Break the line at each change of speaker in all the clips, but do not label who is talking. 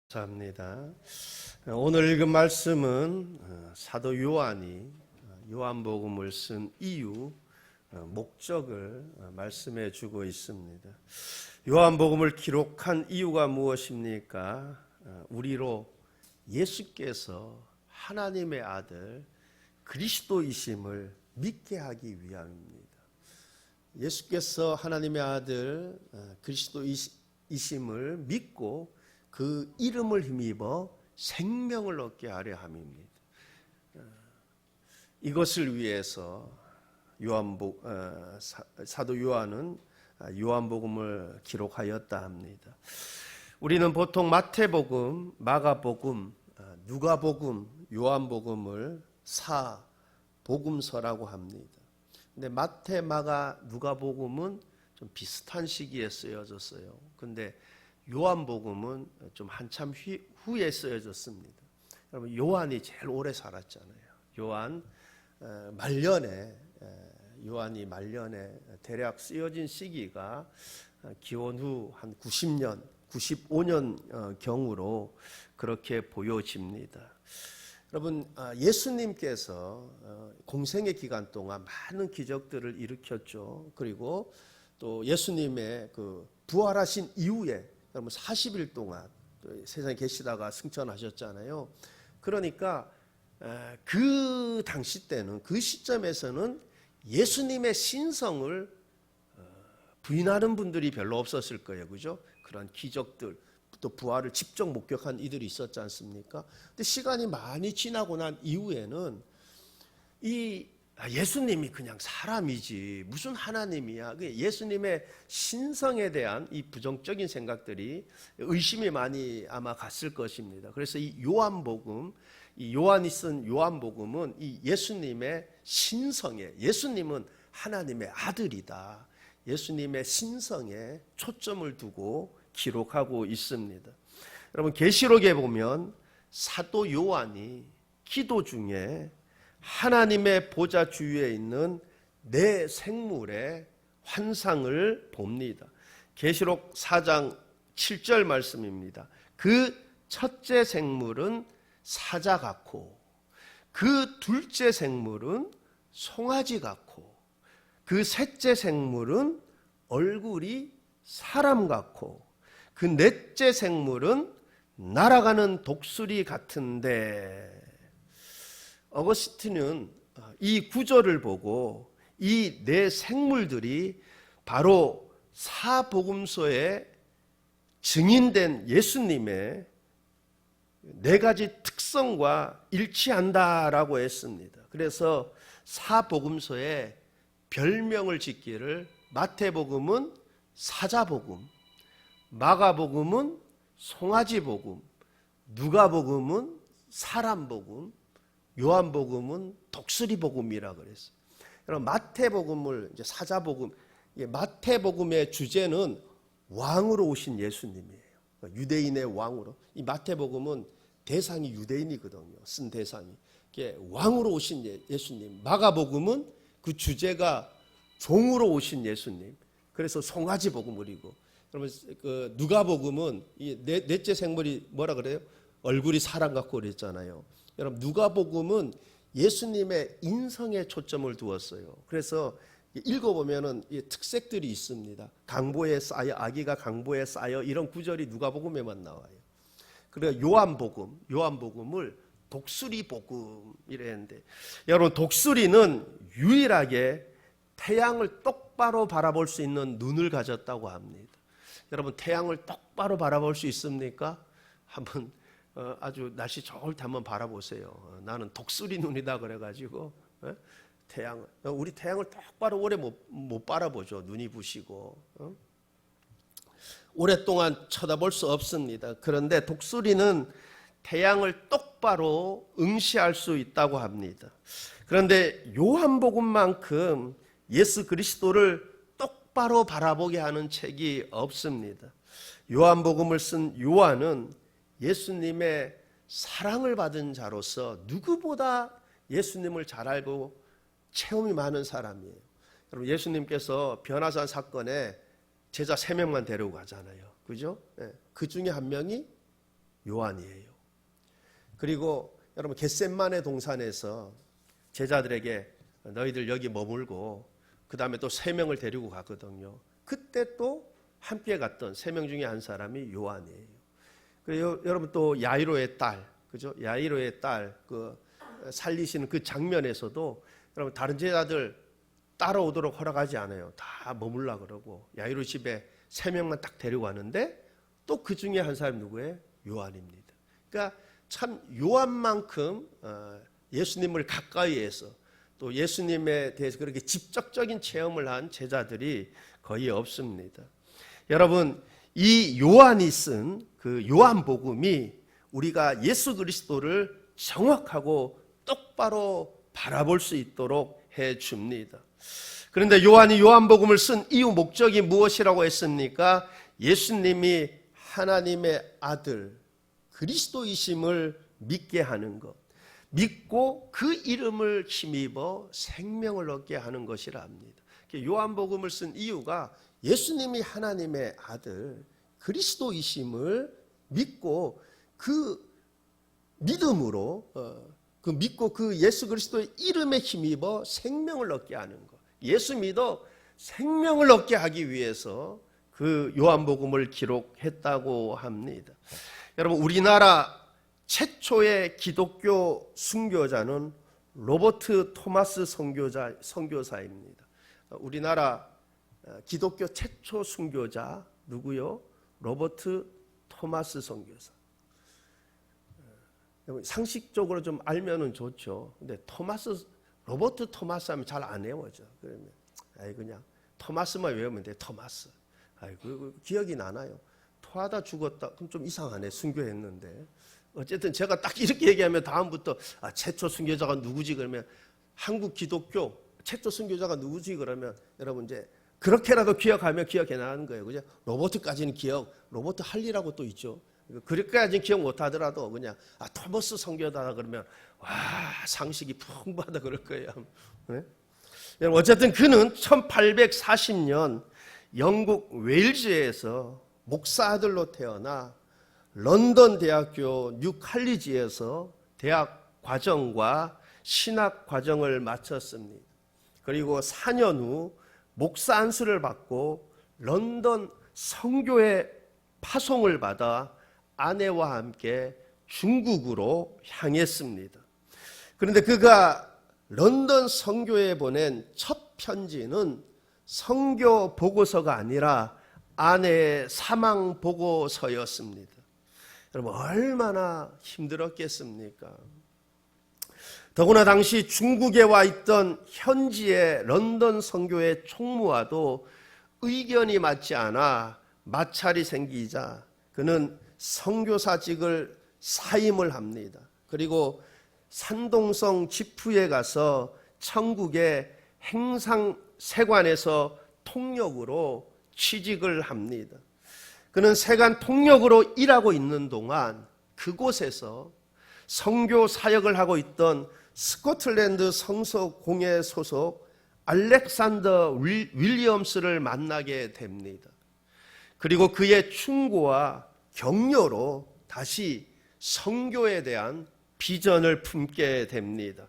감사합니다. 오늘 읽은 말씀은 사도 요한이 요한복음을 쓴 이유, 목적을 말씀해 주고 있습니다. 요한복음을 기록한 이유가 무엇입니까? 우리로 예수께서 하나님의 아들 그리스도이심을 믿게 하기 위함입니다. 예수께서 하나님의 아들 그리스도이심을 믿고 그 이름을 힘입어 생명을 얻게 하려 함입니다. 이것을 위해서 사도 요한은 요한복음을 기록하였다 합니다. 우리는 보통 마태복음, 마가복음, 누가복음, 요한복음을 사복음서라고 합니다. 근데 마태, 마가, 누가복음은 좀 비슷한 시기에 쓰여졌어요. 근데 요한복음은 좀 한참 후에 쓰여졌습니다. 여러분, 요한이 제일 오래 살았잖아요. 요한이 말년에 대략 쓰여진 시기가 기원 후 한 90년, 95년 경으로 그렇게 보여집니다. 여러분, 예수님께서 공생의 기간 동안 많은 기적들을 일으켰죠. 그리고 또 예수님의 그 부활하신 이후에 여러분 40일 동안 세상에 계시다가 승천하셨잖아요. 그러니까 그 당시 때는, 그 시점에서는 예수님의 신성을 부인하는 분들이 별로 없었을 거예요. 그죠? 그런 기적들, 또 부활을 직접 목격한 이들이 있었지 않습니까? 근데 시간이 많이 지나고 난 이후에는 예수님이 그냥 사람이지 무슨 하나님이야. 예수님의 신성에 대한 이 부정적인 생각들이 의심이 많이 아마 갔을 것입니다. 그래서 이 요한복음, 이 요한이 쓴 요한복음은 이 예수님의 신성에, 예수님은 하나님의 아들이다, 예수님의 신성에 초점을 두고 기록하고 있습니다. 여러분, 계시록에 보면 사도 요한이 기도 중에 하나님의 보좌 주위에 있는 네 생물의 환상을 봅니다. 계시록 4장 7절 말씀입니다. 그 첫째 생물은 사자 같고, 그 둘째 생물은 송아지 같고, 그 셋째 생물은 얼굴이 사람 같고, 그 넷째 생물은 날아가는 독수리 같은데, 어거스틴은 이 구절을 보고 이 네 생물들이 바로 사복음서에 증인된 예수님의 네 가지 특성과 일치한다라고 했습니다. 그래서 사복음서에 별명을 짓기를, 마태복음은 사자복음, 마가복음은 송아지복음, 누가복음은 사람복음, 요한복음은 독수리복음이라 그랬어요. 여러분, 마태복음을 이제 사자복음, 마태복음의 주제는 왕으로 오신 예수님이에요. 유대인의 왕으로. 이 마태복음은 대상이 유대인이거든요. 쓴 대상이. 왕으로 오신 예수님. 마가복음은 그 주제가 종으로 오신 예수님. 그래서 송아지복음이고. 그러면 그 누가복음은 이 넷째 생물이 뭐라 그래요? 얼굴이 사람 같고 그랬잖아요. 여러분, 누가복음은 예수님의 인성에 초점을 두었어요. 그래서 읽어보면은 특색들이 있습니다. 강보에 쌓여, 아기가 강보에 쌓여, 이런 구절이 누가복음에만 나와요. 그리고 요한복음을 독수리복음 이랬는데, 여러분, 독수리는 유일하게 태양을 똑바로 바라볼 수 있는 눈을 가졌다고 합니다. 여러분, 태양을 똑바로 바라볼 수 있습니까? 한번 아주 날씨 좋을 때 한번 바라보세요. 나는 독수리 눈이다 그래가지고 우리 태양을 똑바로 오래 못 바라보죠. 눈이 부시고 오랫동안 쳐다볼 수 없습니다. 그런데 독수리는 태양을 똑바로 응시할 수 있다고 합니다. 그런데 요한복음만큼 예수 그리스도를 똑바로 바라보게 하는 책이 없습니다. 요한복음을 쓴 요한은 예수님의 사랑을 받은 자로서 누구보다 예수님을 잘 알고 체험이 많은 사람이에요. 여러분, 예수님께서 변화산 사건에 제자 3명만 데리고 가잖아요. 그죠? 그 중에 한 명이 요한이에요. 그리고 여러분 겟셋마네 동산에서 제자들에게 너희들 여기 머물고 그 다음에 또 3명을 데리고 가거든요. 그때 또 함께 갔던 3명 중에 한 사람이 요한이에요. 그리고 여러분 또 야이로의 딸, 그죠? 야이로의 딸 그 살리시는 그 장면에서도 여러분 다른 제자들 따라오도록 허락하지 않아요. 다 머물라 그러고 야이로 집에 3명만 딱 데리고 가는데 또 그 중에 한 사람이 누구예요? 요한입니다. 그러니까 참 요한만큼 예수님을 가까이에서 또 예수님에 대해서 그렇게 직접적인 체험을 한 제자들이 거의 없습니다. 여러분 이 요한이 쓴 그 요한복음이 우리가 예수 그리스도를 정확하고 똑바로 바라볼 수 있도록 해줍니다. 그런데 요한이 요한복음을 쓴 이유 목적이 무엇이라고 했습니까? 예수님이 하나님의 아들 그리스도이심을 믿게 하는 것, 믿고 그 이름을 힘입어 생명을 얻게 하는 것이라 합니다. 요한복음을 쓴 이유가 예수님이 하나님의 아들 그리스도이심을 믿고 그 믿음으로 믿고 그 예수 그리스도의 이름에 힘입어 생명을 얻게 하는 것. 예수 믿어 생명을 얻게 하기 위해서 그 요한복음을 기록했다고 합니다. 여러분 우리나라 최초의 기독교 순교자는 로버트 토마스 선교사입니다. 우리나라 기독교 최초 순교자 누구요? 로버트 토마스 선교사. 상식적으로 좀 알면은 좋죠. 근데 로버트 토마스 하면 잘 안 외워져. 그러면 그냥 토마스만 외우면 돼. 토마스. 기억이 나나요? 토하다 죽었다. 그럼 좀 이상하네. 순교했는데. 어쨌든 제가 딱 이렇게 얘기하면 다음부터 최초 순교자가 누구지 그러면 한국 기독교 최초 순교자가 누구지 그러면 여러분 이제 그렇게라도 기억하면 기억해 나가는 거예요. 그죠? 로버트까지는 로버트 할리라고 또 있죠. 그렇게까지는 기억 못 하더라도 그냥 토머스 선교다 그러면 와 상식이 풍부하다 그럴 거예요. 네? 어쨌든 그는 1840년 영국 웨일즈에서 목사 아들로 태어나 런던 대학교 뉴 칼리지에서 대학 과정과 신학 과정을 마쳤습니다. 그리고 4년 후 목사 안수를 받고 런던 선교회 파송을 받아 아내와 함께 중국으로 향했습니다. 그런데 그가 런던 선교회에 보낸 첫 편지는 선교 보고서가 아니라 아내의 사망 보고서였습니다. 여러분 얼마나 힘들었겠습니까? 더구나 당시 중국에 와 있던 현지의 런던 선교회 총무와도 의견이 맞지 않아 마찰이 생기자 그는 선교사직을 사임을 합니다. 그리고 산동성 지푸에 가서 천국의 행상세관에서 통역으로 취직을 합니다. 그는 세관 통역으로 일하고 있는 동안 그곳에서 선교 사역을 하고 있던 스코틀랜드 성서공회 소속 알렉산더 윌리엄스를 만나게 됩니다. 그리고 그의 충고와 격려로 다시 선교에 대한 비전을 품게 됩니다.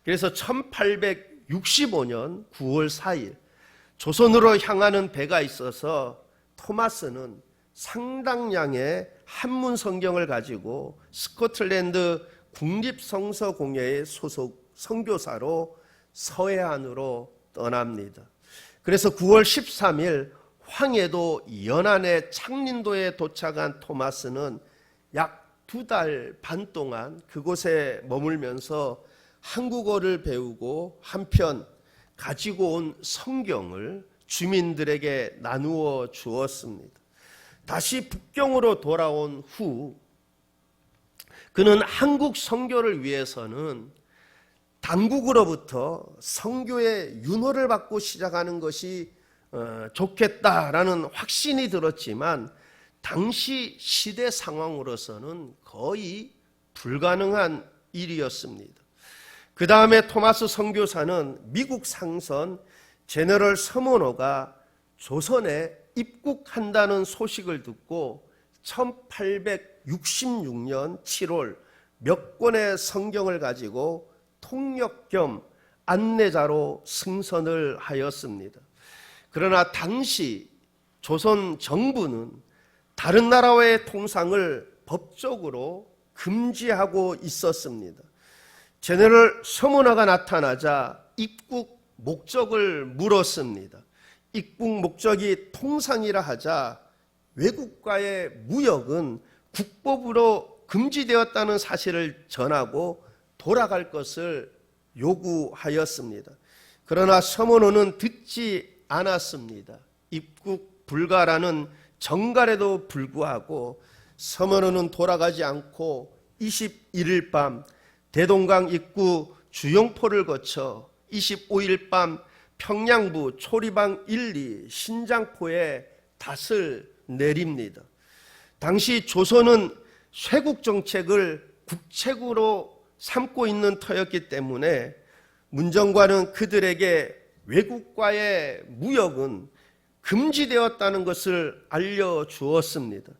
그래서 1865년 9월 4일 조선으로 향하는 배가 있어서 토마스는 상당량의 한문 성경을 가지고 스코틀랜드 국립성서공회의 소속 선교사로 서해안으로 떠납니다. 그래서 9월 13일 황해도 연안의 창린도에 도착한 토마스는 약 2달 반 동안 그곳에 머물면서 한국어를 배우고 한편 가지고 온 성경을 주민들에게 나누어 주었습니다. 다시 북경으로 돌아온 후 그는 한국 선교를 위해서는 당국으로부터 선교의 윤호를 받고 시작하는 것이 좋겠다라는 확신이 들었지만 당시 시대 상황으로서는 거의 불가능한 일이었습니다. 그 다음에 토마스 선교사는 미국 상선 제너럴 서머너가 조선에 입국한다는 소식을 듣고 1966년 7월 몇 권의 성경을 가지고 통역 겸 안내자로 승선을 하였습니다. 그러나 당시 조선 정부는 다른 나라와의 통상을 법적으로 금지하고 있었습니다. 제너럴 서문화가 나타나자 입국 목적을 물었습니다. 입국 목적이 통상이라 하자 외국과의 무역은 국법으로 금지되었다는 사실을 전하고 돌아갈 것을 요구하였습니다. 그러나 서문호는 듣지 않았습니다. 입국 불가라는 정갈에도 불구하고 서문호는 돌아가지 않고 21일 밤 대동강 입구 주용포를 거쳐 25일 밤 평양부 초리방 1, 2 신장포에 닷을 내립니다. 당시 조선은 쇄국 정책을 국책으로 삼고 있는 터였기 때문에 문정관은 그들에게 외국과의 무역은 금지되었다는 것을 알려주었습니다.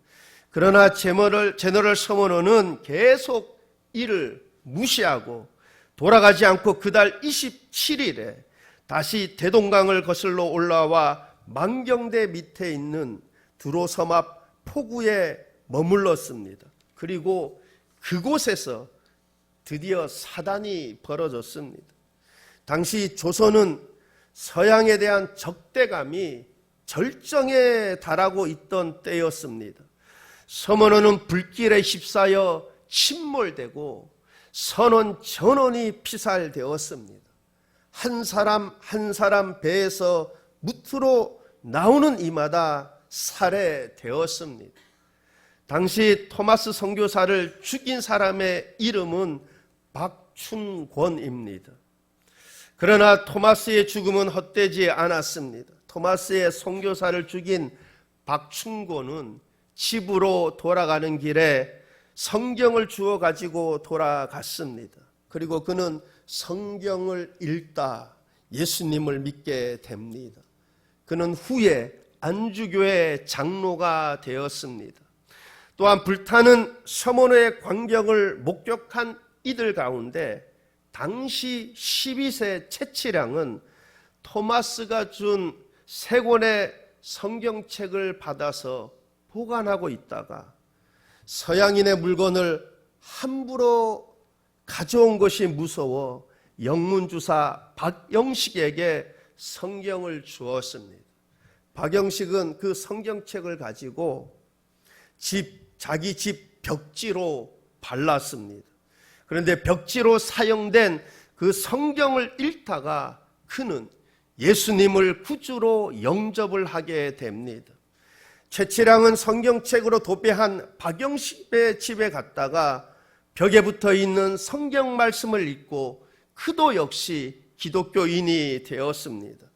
그러나 제너럴 서문호는 계속 이를 무시하고 돌아가지 않고 그달 27일에 다시 대동강을 거슬러 올라와 만경대 밑에 있는 두로섬 앞 포구에 머물렀습니다. 그리고 그곳에서 드디어 사단이 벌어졌습니다. 당시 조선은 서양에 대한 적대감이 절정에 달하고 있던 때였습니다. 서문호는 불길에 휩싸여 침몰되고 선원 전원이 피살되었습니다. 한 사람 한 사람 배에서 무트로 나오는 이마다 살해되었습니다. 당시 토마스 선교사를 죽인 사람의 이름은 박춘권입니다. 그러나 토마스의 죽음은 헛되지 않았습니다. 토마스의 선교사를 죽인 박춘권은 집으로 돌아가는 길에 성경을 주워 가지고 돌아갔습니다. 그리고 그는 성경을 읽다 예수님을 믿게 됩니다. 그는 후에 안주교회 장로가 되었습니다. 또한 불타는 서문호의 광경을 목격한 이들 가운데 당시 12세 채치량은 토마스가 준 3권의 성경책을 받아서 보관하고 있다가 서양인의 물건을 함부로 가져온 것이 무서워 영문주사 박영식에게 성경을 주었습니다. 박영식은 그 성경책을 가지고 자기 집 벽지로 발랐습니다. 그런데 벽지로 사용된 그 성경을 읽다가 그는 예수님을 구주로 영접을 하게 됩니다. 채치량은 성경책으로 도배한 박영식의 집에 갔다가 벽에 붙어 있는 성경 말씀을 읽고 그도 역시 기독교인이 되었습니다.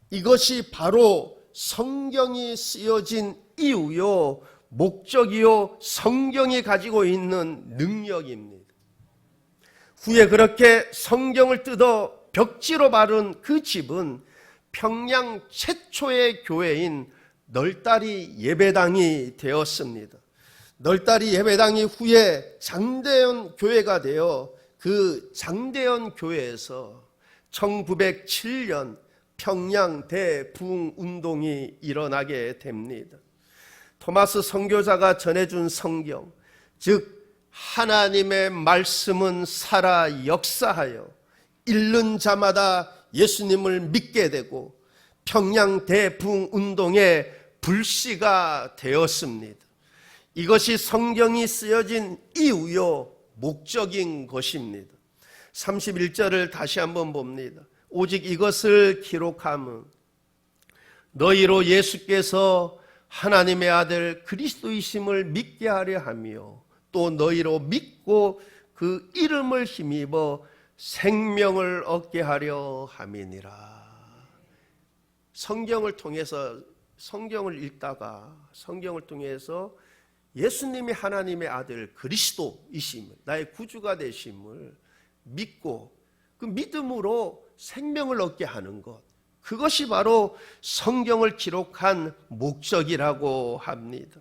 이것이 바로 성경이 쓰여진 이유요, 목적이요, 성경이 가지고 있는 능력입니다. 후에 그렇게 성경을 뜯어 벽지로 바른 그 집은 평양 최초의 교회인 널다리 예배당이 되었습니다. 널다리 예배당이 후에 장대현 교회가 되어 그 장대현 교회에서 1907년 평양 대부흥운동이 일어나게 됩니다. 토마스 선교사가 전해준 성경, 즉 하나님의 말씀은 살아 역사하여 읽는 자마다 예수님을 믿게 되고 평양 대부흥운동의 불씨가 되었습니다. 이것이 성경이 쓰여진 이유요, 목적인 것입니다. 31절을 다시 한번 봅니다. 오직 이것을 기록함은 너희로 예수께서 하나님의 아들 그리스도이심을 믿게 하려 하며 또 너희로 믿고 그 이름을 힘입어 생명을 얻게 하려 함이니라. 성경을 통해서 성경을 읽다가 성경을 통해서 예수님이 하나님의 아들 그리스도이심을, 나의 구주가 되심을 믿고 그 믿음으로 생명을 얻게 하는 것, 그것이 바로 성경을 기록한 목적이라고 합니다.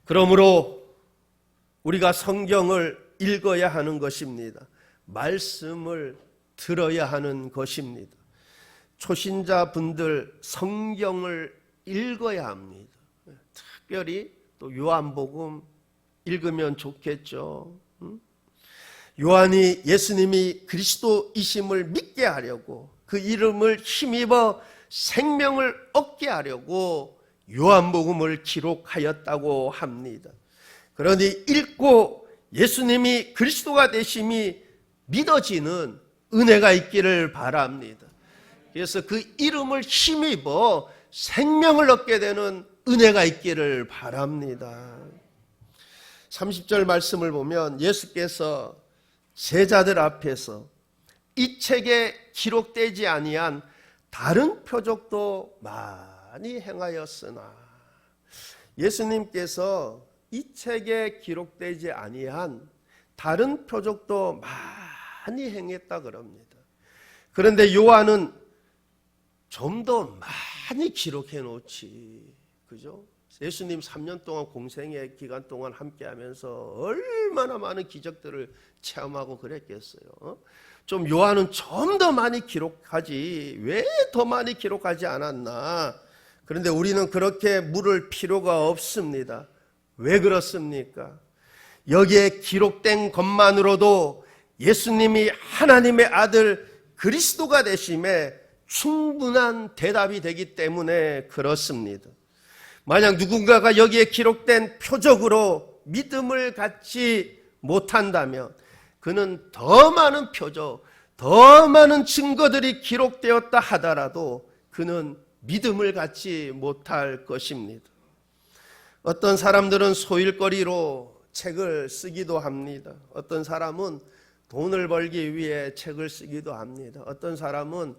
그러므로 우리가 성경을 읽어야 하는 것입니다. 말씀을 들어야 하는 것입니다. 초신자분들 성경을 읽어야 합니다. 특별히 또 요한복음 읽으면 좋겠죠. 요한이 예수님이 그리스도이심을 믿게 하려고, 그 이름을 힘입어 생명을 얻게 하려고 요한복음을 기록하였다고 합니다. 그러니 읽고 예수님이 그리스도가 되심이 믿어지는 은혜가 있기를 바랍니다. 그래서 그 이름을 힘입어 생명을 얻게 되는 은혜가 있기를 바랍니다. 30절 말씀을 보면 예수께서 제자들 앞에서 이 책에 기록되지 아니한 다른 표적도 많이 행하였으나, 예수님께서 이 책에 기록되지 아니한 다른 표적도 많이 행했다 그럽니다. 그런데 요한은 좀 더 많이 기록해 놓지, 그죠? 예수님 3년 동안 공생의 기간 동안 함께 하면서 얼마나 많은 기적들을 체험하고 그랬겠어요. 좀 요한은 좀 더 많이 기록하지 왜 더 많이 기록하지 않았나. 그런데 우리는 그렇게 물을 필요가 없습니다. 왜 그렇습니까? 여기에 기록된 것만으로도 예수님이 하나님의 아들 그리스도가 되심에 충분한 대답이 되기 때문에 그렇습니다. 만약 누군가가 여기에 기록된 표적으로 믿음을 갖지 못한다면 그는 더 많은 표적, 더 많은 증거들이 기록되었다 하더라도 그는 믿음을 갖지 못할 것입니다. 어떤 사람들은 소일거리로 책을 쓰기도 합니다. 어떤 사람은 돈을 벌기 위해 책을 쓰기도 합니다. 어떤 사람은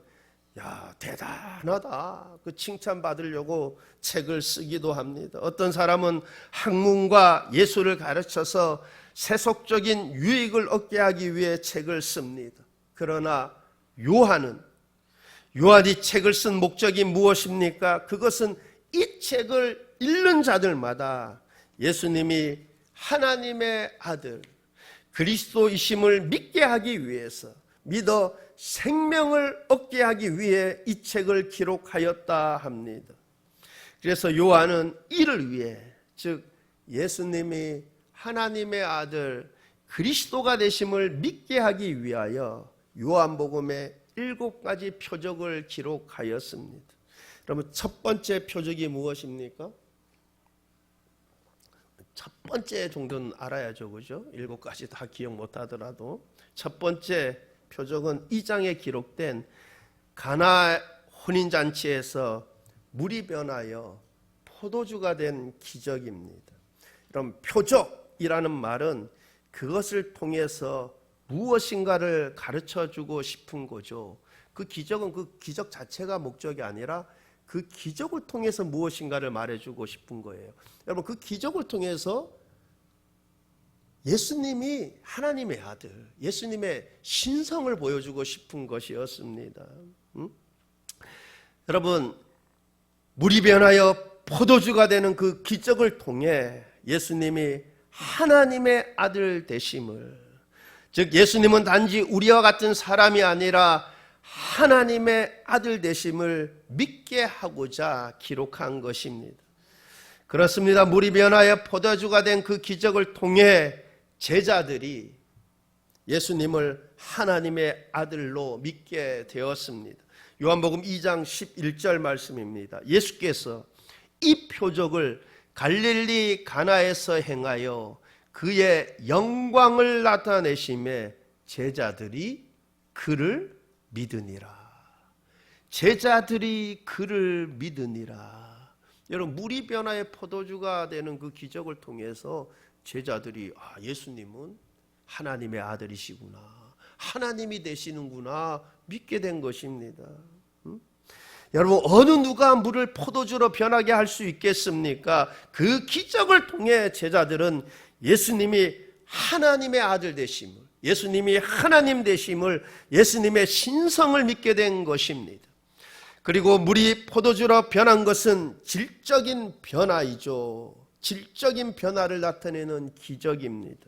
야, 대단하다, 그 칭찬받으려고 책을 쓰기도 합니다. 어떤 사람은 학문과 예술을 가르쳐서 세속적인 유익을 얻게 하기 위해 책을 씁니다. 그러나 요한이 책을 쓴 목적이 무엇입니까? 그것은 이 책을 읽는 자들마다 예수님이 하나님의 아들 그리스도이심을 믿게 하기 위해서, 믿어 생명을 얻게 하기 위해 이 책을 기록하였다 합니다. 그래서 요한은 이를 위해, 즉 예수님이 하나님의 아들 그리스도가 되심을 믿게 하기 위하여 요한복음에 7가지 표적을 기록하였습니다. 그러면 첫 번째 표적이 무엇입니까? 첫 번째 정도는 알아야죠, 그죠? 7가지 다 기억 못하더라도. 첫 번째 표적은 2장에 기록된 가나 혼인잔치에서 물이 변하여 포도주가 된 기적입니다. 그럼 표적이라는 말은 그것을 통해서 무엇인가를 가르쳐주고 싶은 거죠. 그 기적은 그 기적 자체가 목적이 아니라 그 기적을 통해서 무엇인가를 말해주고 싶은 거예요. 여러분, 그 기적을 통해서 예수님이 하나님의 아들, 예수님의 신성을 보여주고 싶은 것이었습니다. 여러분, 물이 변하여 포도주가 되는 그 기적을 통해 예수님이 하나님의 아들 되심을, 즉 예수님은 단지 우리와 같은 사람이 아니라 하나님의 아들 되심을 믿게 하고자 기록한 것입니다. 그렇습니다. 물이 변하여 포도주가 된 그 기적을 통해 제자들이 예수님을 하나님의 아들로 믿게 되었습니다. 요한복음 2장 11절 말씀입니다. 예수께서 이 표적을 갈릴리 가나에서 행하여 그의 영광을 나타내심에 제자들이 그를 믿으니라. 제자들이 그를 믿으니라. 여러분, 물이 변화의 포도주가 되는 그 기적을 통해서 제자들이 예수님은 하나님의 아들이시구나, 하나님이 되시는구나 믿게 된 것입니다. 여러분, 어느 누가 물을 포도주로 변하게 할 수 있겠습니까? 그 기적을 통해 제자들은 예수님이 하나님의 아들 되심을, 예수님이 하나님 되심을, 예수님의 신성을 믿게 된 것입니다. 그리고 물이 포도주로 변한 것은 질적인 변화이죠. 질적인 변화를 나타내는 기적입니다.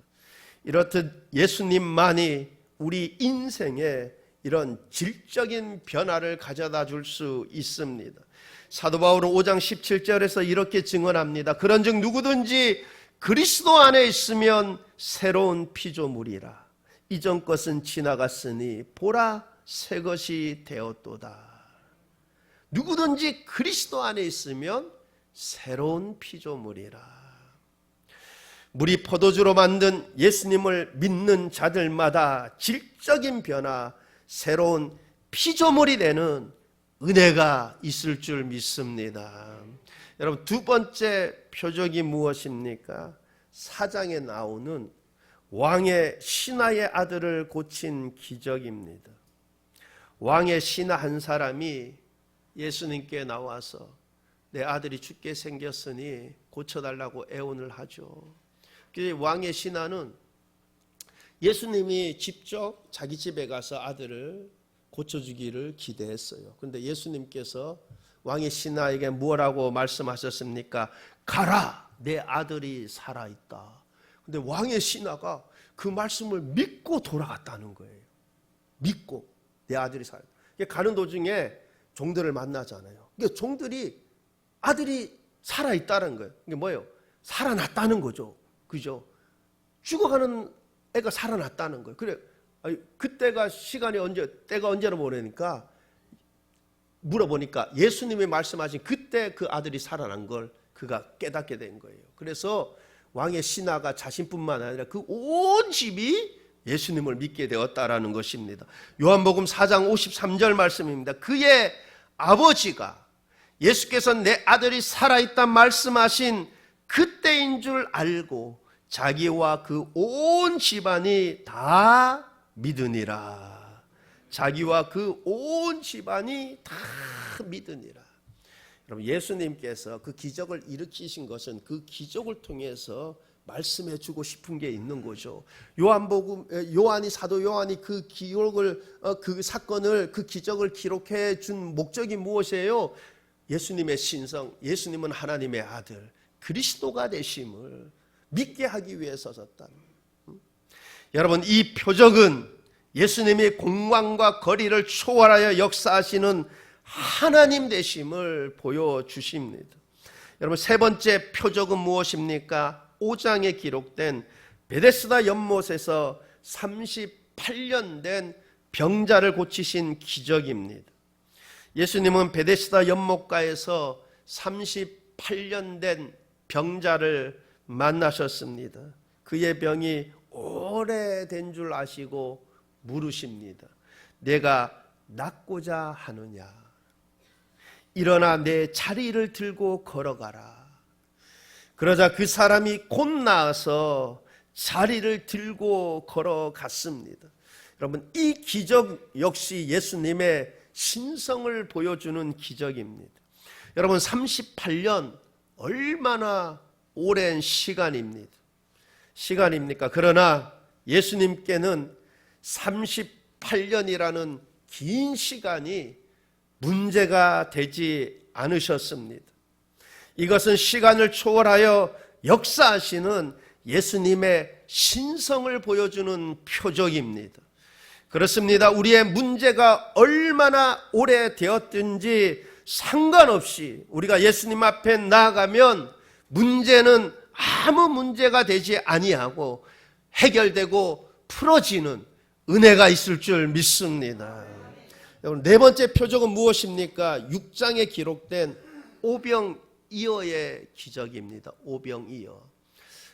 이렇듯 예수님만이 우리 인생에 이런 질적인 변화를 가져다 줄 수 있습니다. 사도 바울은 5장 17절에서 이렇게 증언합니다. 그런즉 누구든지 그리스도 안에 있으면 새로운 피조물이라. 이전 것은 지나갔으니 보라 새 것이 되었도다. 누구든지 그리스도 안에 있으면 새로운 피조물이라. 물이 포도주로 만든 예수님을 믿는 자들마다 질적인 변화, 새로운 피조물이 되는 은혜가 있을 줄 믿습니다. 여러분, 두 번째 표적이 무엇입니까? 4장에 나오는 왕의 신하의 아들을 고친 기적입니다. 왕의 신하 한 사람이 예수님께 나와서 내 아들이 죽게 생겼으니 고쳐달라고 애원을 하죠. 왕의 신하는 예수님이 직접 자기 집에 가서 아들을 고쳐주기를 기대했어요. 그런데 예수님께서 왕의 신하에게 뭐라고 말씀하셨습니까? 가라, 내 아들이 살아있다. 근데 왕의 신하가 그 말씀을 믿고 돌아갔다는 거예요. 믿고 내 아들이 살아있다. 가는 도중에 종들을 만나잖아요. 그러니까 종들이 아들이 살아있다는 거예요. 이게 뭐예요? 살아났다는 거죠. 그죠? 죽어가는 애가 살아났다는 거예요. 그래, 그때가 시간이 때가 언제로 보내니까 물어보니까 예수님이 말씀하신 그때 그 아들이 살아난 걸 그가 깨닫게 된 거예요. 그래서 왕의 신하가 자신뿐만 아니라 그 온 집이 예수님을 믿게 되었다라는 것입니다. 요한복음 4장 53절 말씀입니다. 그의 아버지가 예수께서 내 아들이 살아있다 말씀하신 그때인 줄 알고 자기와 그 온 집안이 다 믿으니라. 자기와 그 온 집안이 다 믿으니라. 여러분, 예수님께서 그 기적을 일으키신 것은 그 기적을 통해서 말씀해 주고 싶은 게 있는 거죠. 사도 요한이 그 기록을, 그 사건을, 그 기적을 기록해 준 목적이 무엇이에요? 예수님의 신성, 예수님은 하나님의 아들, 그리스도가 되심을 믿게 하기 위해서였다. 여러분, 이 표적은 예수님이 공간과 거리를 초월하여 역사하시는 하나님 되심을 보여주십니다. 여러분, 세 번째 표적은 무엇입니까? 5장에 기록된 베데스다 연못에서 38년 된 병자를 고치신 기적입니다. 예수님은 베데스다 연못가에서 38년 된 병자를 만나셨습니다. 그의 병이 오래된 줄 아시고 물으십니다. 내가 낫고자 하느냐? 일어나 내 자리를 들고 걸어가라. 그러자 그 사람이 곧 나아서 자리를 들고 걸어갔습니다. 여러분, 이 기적 역시 예수님의 신성을 보여주는 기적입니다. 여러분, 38년 얼마나 오랜 시간입니까? 그러나 예수님께는 38년이라는 긴 시간이 문제가 되지 않으셨습니다. 이것은 시간을 초월하여 역사하시는 예수님의 신성을 보여주는 표적입니다. 그렇습니다. 우리의 문제가 얼마나 오래되었든지 상관없이 우리가 예수님 앞에 나아가면 문제는 아무 문제가 되지 아니하고 해결되고 풀어지는 은혜가 있을 줄 믿습니다. 여러분, 네 번째 표적은 무엇입니까? 6장에 기록된 오병이어의 기적입니다. 오병이어.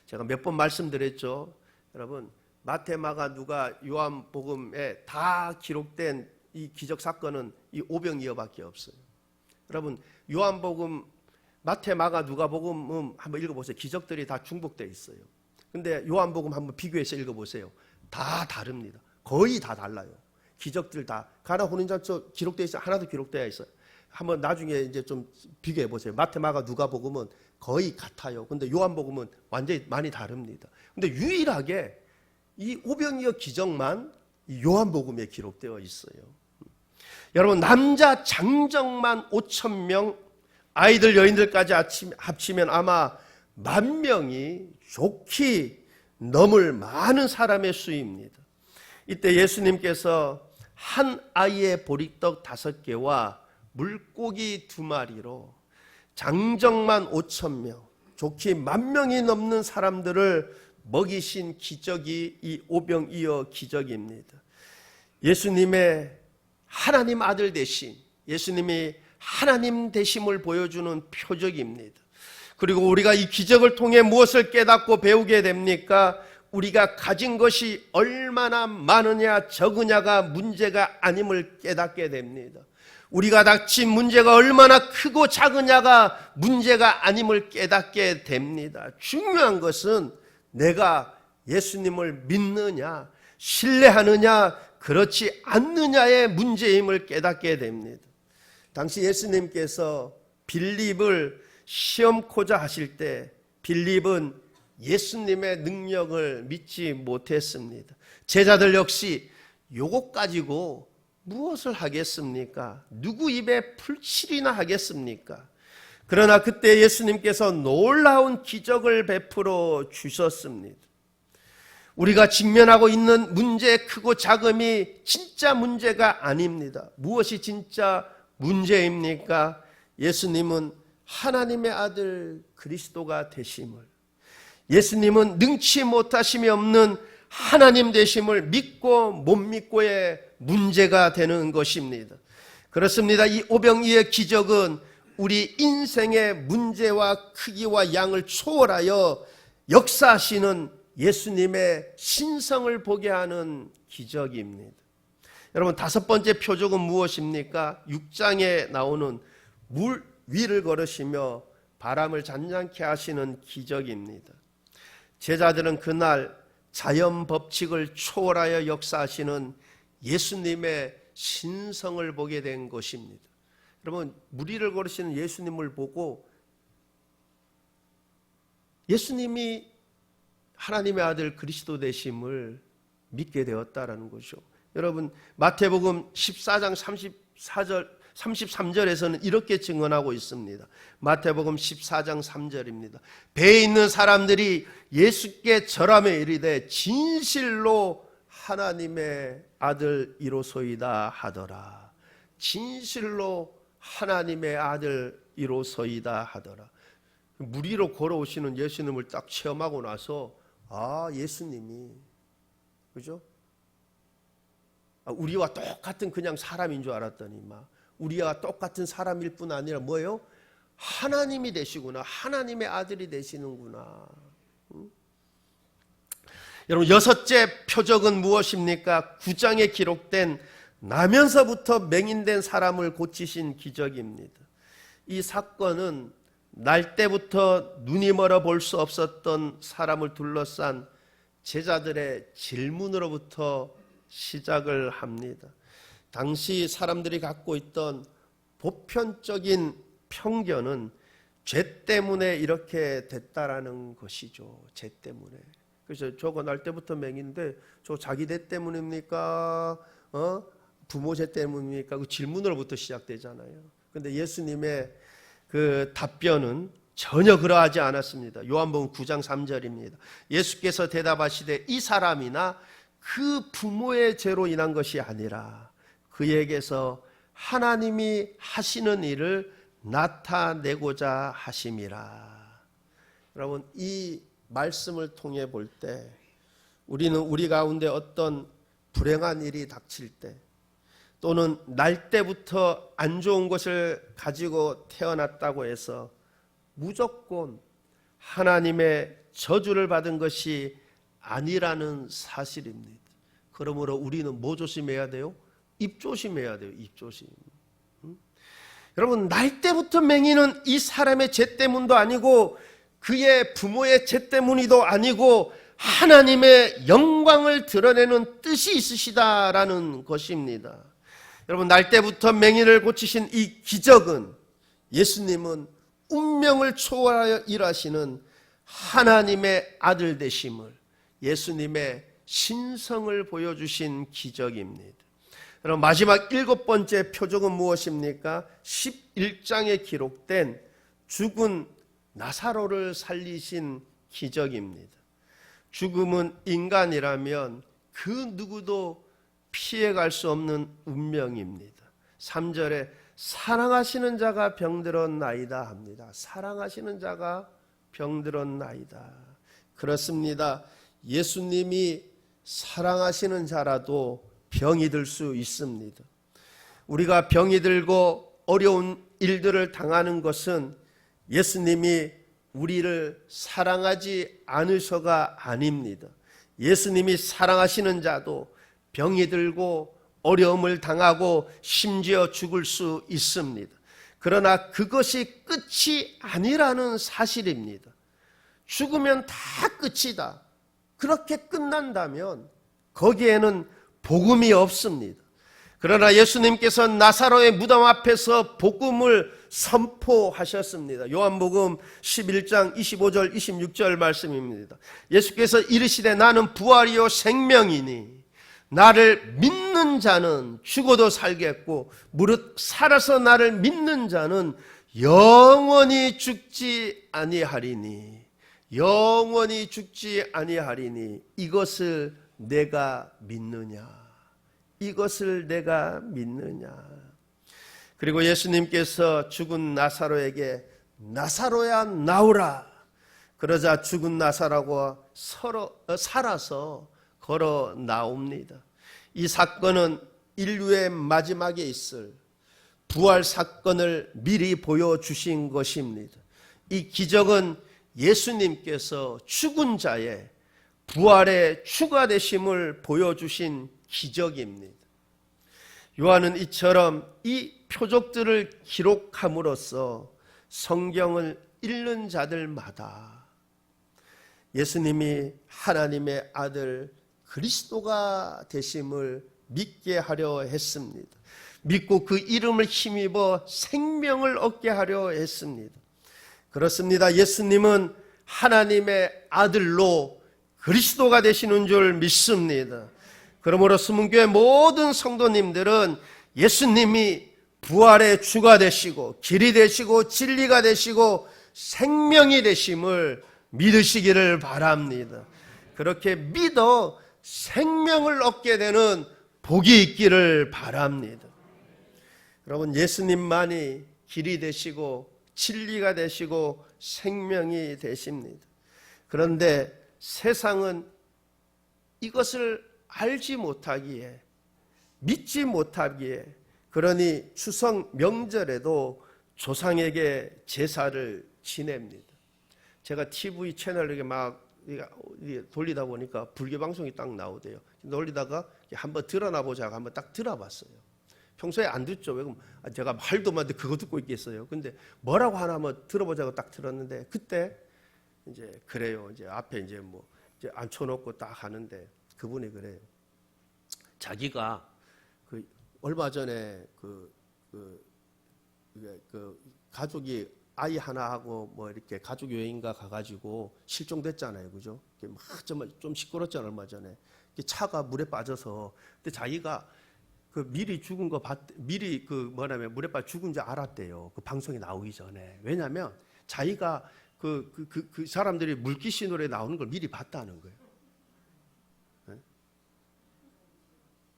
제가 몇 번 말씀드렸죠. 여러분, 마태, 마가, 누가, 요한복음에 다 기록된 이 기적 사건은 이 오병이어밖에 없어요. 여러분, 요한복음, 마태, 마가, 누가복음은 한번 읽어보세요. 기적들이 다 중복되어 있어요. 근데 요한복음 한번 비교해서 읽어보세요. 다 다릅니다. 거의 다 달라요. 기적들 다. 가나 혼인잔치 기록되어 있어요. 하나도 기록되어 있어요. 한번 나중에 이제 좀 비교해 보세요. 마태, 마가, 누가복음은 거의 같아요. 근데 요한복음은 완전히 많이 다릅니다. 근데 유일하게 이 오병이어 기적만 요한복음에 기록되어 있어요. 여러분, 남자 장정만 5,000명, 아이들 여인들까지 합치면 아마 10,000명이 좋게 넘을 많은 사람의 수입니다. 이때 예수님께서 한 아이의 보리떡 5개와 물고기 2마리로 장정만 5,000명, 좋게 10,000명이 넘는 사람들을 먹이신 기적이 이 오병이어 기적입니다. 예수님의 하나님 아들 되심, 예수님이 하나님 되심을 보여주는 표적입니다. 그리고 우리가 이 기적을 통해 무엇을 깨닫고 배우게 됩니까? 우리가 가진 것이 얼마나 많으냐 적으냐가 문제가 아님을 깨닫게 됩니다. 우리가 닥친 문제가 얼마나 크고 작으냐가 문제가 아님을 깨닫게 됩니다. 중요한 것은 내가 예수님을 믿느냐, 신뢰하느냐, 그렇지 않느냐의 문제임을 깨닫게 됩니다. 당시 예수님께서 빌립을 시험코자 하실 때 빌립은 예수님의 능력을 믿지 못했습니다. 제자들 역시 요것 가지고 무엇을 하겠습니까? 누구 입에 풀칠이나 하겠습니까? 그러나 그때 예수님께서 놀라운 기적을 베풀어 주셨습니다. 우리가 직면하고 있는 문제의 크고 작음이 진짜 문제가 아닙니다. 무엇이 진짜 문제입니까? 예수님은 하나님의 아들 그리스도가 되심을, 예수님은 능치 못하심이 없는 하나님 되심을 믿고 못 믿고의 문제가 되는 것입니다. 그렇습니다. 이 오병이의 기적은 우리 인생의 문제와 크기와 양을 초월하여 역사하시는 예수님의 신성을 보게 하는 기적입니다. 여러분, 5번째 표적은 무엇입니까? 6장에 나오는 물 위를 걸으시며 바람을 잔잔케 하시는 기적입니다. 제자들은 그날 자연 법칙을 초월하여 역사하시는 예수님의 신성을 보게 된 것입니다. 여러분, 물 위를 걸으시는 예수님을 보고 예수님이 하나님의 아들 그리스도 되심을 믿게 되었다라는 거죠. 여러분, 마태복음 14장 33절에서는 이렇게 증언하고 있습니다. 마태복음 14장 3절입니다. 배에 있는 사람들이 예수께 절하며 이르되 진실로 하나님의 아들이로소이다 하더라. 진실로 하나님의 아들이로소이다 하더라. 물 위로 걸어오시는 예수님을 딱 체험하고 나서 예수님이, 그죠? 우리와 똑같은 그냥 사람인 줄 알았더니만 우리와 똑같은 사람일 뿐 아니라 뭐예요? 하나님이 되시구나. 하나님의 아들이 되시는구나. 여러분, 6째 표적은 무엇입니까? 9장에 기록된 나면서부터 맹인된 사람을 고치신 기적입니다. 이 사건은 날 때부터 눈이 멀어 볼 수 없었던 사람을 둘러싼 제자들의 질문으로부터 시작을 합니다. 당시 사람들이 갖고 있던 보편적인 편견은 죄 때문에 이렇게 됐다라는 것이죠. 죄 때문에. 그래서 저거 날 때부터 맹인데 저 자기 죄 때문입니까? 부모 죄 때문입니까? 그 질문으로부터 시작되잖아요. 그런데 예수님의 그 답변은 전혀 그러하지 않았습니다. 요한복음 9장 3절입니다. 예수께서 대답하시되 이 사람이나 그 부모의 죄로 인한 것이 아니라 그에게서 하나님이 하시는 일을 나타내고자 하심이라. 여러분, 이 말씀을 통해 볼 때 우리는 우리 가운데 어떤 불행한 일이 닥칠 때 또는 날 때부터 안 좋은 것을 가지고 태어났다고 해서 무조건 하나님의 저주를 받은 것이 아니라는 사실입니다. 그러므로 우리는 뭐 조심해야 돼요? 입 조심해야 돼요. 입 조심. 여러분, 날 때부터 맹인은 이 사람의 죄 때문도 아니고 그의 부모의 죄 때문이도 아니고 하나님의 영광을 드러내는 뜻이 있으시다라는 것입니다. 여러분, 날 때부터 맹인을 고치신 이 기적은 예수님은 운명을 초월하여 일하시는 하나님의 아들 되심을, 예수님의 신성을 보여주신 기적입니다. 여러분, 마지막 7번째 표적은 무엇입니까? 11장에 기록된 죽은 나사로를 살리신 기적입니다. 죽음은 인간이라면 그 누구도 피해갈 수 없는 운명입니다. 3절에 사랑하시는 자가 병들었나이다 합니다. 사랑하시는 자가 병들었나이다. 그렇습니다. 예수님이 사랑하시는 자라도 병이 들 수 있습니다. 우리가 병이 들고 어려운 일들을 당하는 것은 예수님이 우리를 사랑하지 않으셔가 아닙니다. 예수님이 사랑하시는 자도 병이 들고 어려움을 당하고 심지어 죽을 수 있습니다. 그러나 그것이 끝이 아니라는 사실입니다. 죽으면 다 끝이다. 그렇게 끝난다면 거기에는 복음이 없습니다. 그러나 예수님께서 나사로의 무덤 앞에서 복음을 선포하셨습니다. 요한복음 11장 25절 26절 말씀입니다. 예수께서 이르시되 나는 부활이요 생명이니 나를 믿는 자는 죽어도 살겠고 무릇 살아서 나를 믿는 자는 영원히 죽지 아니하리니 영원히 죽지 아니하리니 이것을 내가 믿느냐? 이것을 내가 믿느냐? 그리고 예수님께서 죽은 나사로에게 나사로야 나오라. 그러자 죽은 나사로가 살아서 걸어 나옵니다. 이 사건은 인류의 마지막에 있을 부활 사건을 미리 보여주신 것입니다. 이 기적은 예수님께서 죽은 자의 부활의 추가되심을 보여주신 기적입니다. 요한은 이처럼 이 표적들을 기록함으로써 성경을 읽는 자들마다 예수님이 하나님의 아들 그리스도가 되심을 믿게 하려 했습니다. 믿고 그 이름을 힘입어 생명을 얻게 하려 했습니다. 그렇습니다. 예수님은 하나님의 아들로 그리스도가 되시는 줄 믿습니다. 그러므로 수문교회 모든 성도님들은 예수님이 부활의 주가 되시고 길이 되시고 진리가 되시고 생명이 되심을 믿으시기를 바랍니다. 그렇게 믿어 생명을 얻게 되는 복이 있기를 바랍니다. 여러분, 예수님만이 길이 되시고 진리가 되시고 생명이 되십니다. 그런데 세상은 이것을 알지 못하기에 믿지 못하기에 그러니 추석 명절에도 조상에게 제사를 지냅니다. 제가 TV 채널 이렇게 막 돌리다 보니까 불교 방송이 딱 나오대요. 돌리다가 한번 들어나 보자고 한번 딱 들어봤어요. 평소에 안 듣죠. 왜 그럼 제가 말도 못하는데 그거 듣고 있겠어요. 근데 뭐라고 하나 한번 들어보자고 딱 들었는데 그때 이제 그래요. 이제 앞에 이제 뭐 이제 앉혀놓고 딱 하는데 그분이 그래요. 자기가 그 얼마 전에 그 가족이 아이 하나하고 뭐 이렇게 가족 여행가 가가지고 실종됐잖아요, 그죠? 막 정말 좀 시끄럽잖아요, 얼마 전에. 차가 물에 빠져서, 근데 자기가 그 미리 죽은 거 미리 물에 빠져 죽은 줄 알았대요. 그 방송이 나오기 전에. 왜냐면 자기가 그 사람들이 물귀신 노래 나오는 걸 미리 봤다는 거예요. 네?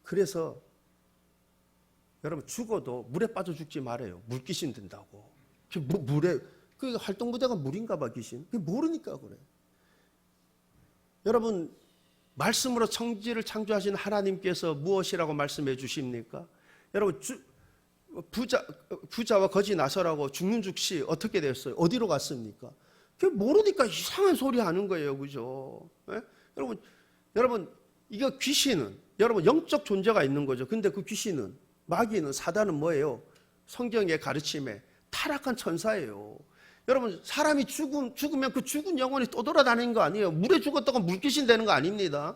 그래서 여러분 죽어도 물에 빠져 죽지 말아요. 물귀신 된다고. 물에 그 활동부대가 물인가 봐 귀신. 모르니까 그래. 여러분 말씀으로 천지를 창조하신 하나님께서 무엇이라고 말씀해 주십니까? 여러분 부자와 거지 나서라고 죽는 죽시 어떻게 됐어요? 어디로 갔습니까? 모르니까 이상한 소리 하는 거예요, 그죠? 네? 여러분 이거 귀신은 여러분 영적 존재가 있는 거죠. 근데 그 귀신은 마귀는 사단은 뭐예요? 성경의 가르침에 타락한 천사예요. 여러분 사람이 죽으면 그 죽은 영혼이 또 돌아다니는 거 아니에요. 물에 죽었다가 물귀신 되는 거 아닙니다.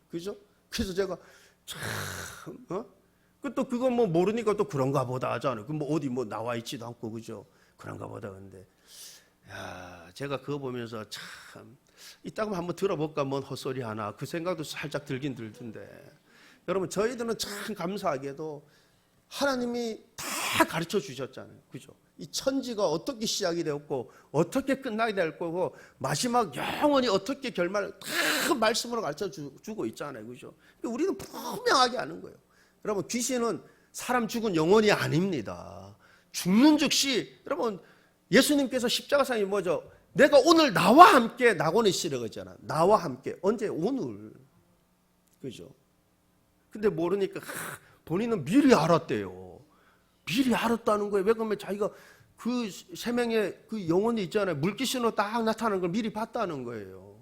그죠? 그래서 제가 참 또 그거 뭐 모르니까 또 그런가 보다 하잖아요. 그 뭐 어디 뭐 나와 있지도 않고 그죠? 그런가 보다. 근데 제가 그거 보면서 참 이따가 한번 들어볼까 뭔 헛소리 하나 그 생각도 살짝 들긴 들던데 여러분 저희들은 참 감사하게도 하나님이 다 가르쳐 주셨잖아요. 그죠? 이 천지가 어떻게 시작이 되었고 어떻게 끝나게 될 거고 마지막 영원히 어떻게 결말을 다 말씀으로 가르쳐 주고 있잖아요. 그죠? 우리는 분명하게 아는 거예요. 여러분, 귀신은 사람 죽은 영혼이 아닙니다. 죽는 즉시, 여러분, 예수님께서 십자가상이 뭐죠? 내가 오늘 나와 함께 낙원에 있으려 그러잖아. 나와 함께. 언제? 오늘. 그죠? 근데 모르니까 본인은 미리 알았대요. 미리 알았다는 거예요. 왜 그러면 자기가 그 세 명의 그 영혼이 있잖아요. 물귀신으로 딱 나타나는 걸 미리 봤다는 거예요.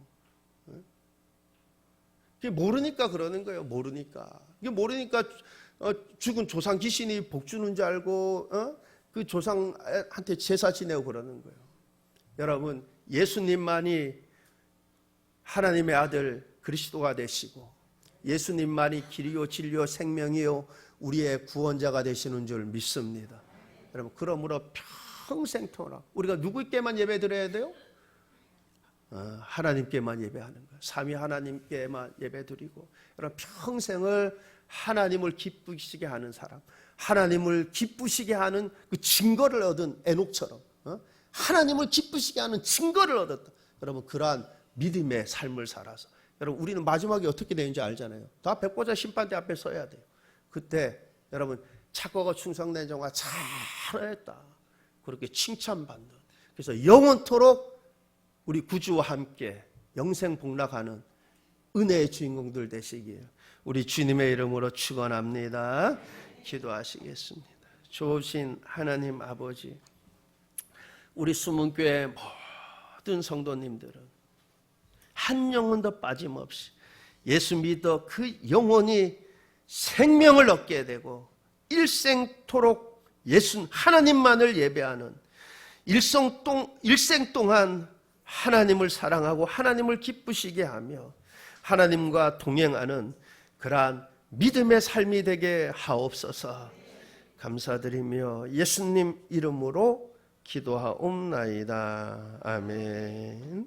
그게 모르니까 그러는 거예요. 모르니까. 이게 모르니까 죽은 조상 귀신이 복 주는 줄 알고 그 조상한테 제사 지내고 그러는 거예요. 여러분, 예수님만이 하나님의 아들 그리스도가 되시고 예수님만이 길이요 진리요 생명이요 우리의 구원자가 되시는 줄 믿습니다. 여러분, 그러므로 평생 동안 우리가 누구께만 예배드려야 돼요? 하나님께만 예배하는 거예요. 삼위 하나님께만 예배드리고, 여러분, 평생을 하나님을 기쁘시게 하는 사람, 하나님을 기쁘시게 하는 그 증거를 얻은 에녹처럼 하나님을 기쁘시게 하는 증거를 얻었다. 여러분, 그러한 믿음의 삶을 살아서, 여러분, 우리는 마지막에 어떻게 되는지 알잖아요. 다 백보자 심판대 앞에 서야 돼요. 그때 여러분, 착하고 충성된 종아 잘했다, 그렇게 칭찬받는, 그래서 영원토록 우리 구주와 함께 영생복락하는 은혜의 주인공들 되시기를 우리 주님의 이름으로 축원합니다. 기도하시겠습니다. 좋으신 하나님 아버지, 우리 수문교회 모든 성도님들은 한 영혼도 빠짐없이 예수 믿어 그 영혼이 생명을 얻게 되고 일생토록 예수 하나님만을 예배하는 일생 동안 하나님을 사랑하고 하나님을 기쁘시게 하며 하나님과 동행하는 그러한 믿음의 삶이 되게 하옵소서. 감사드리며 예수님 이름으로 기도하옵나이다. 아멘.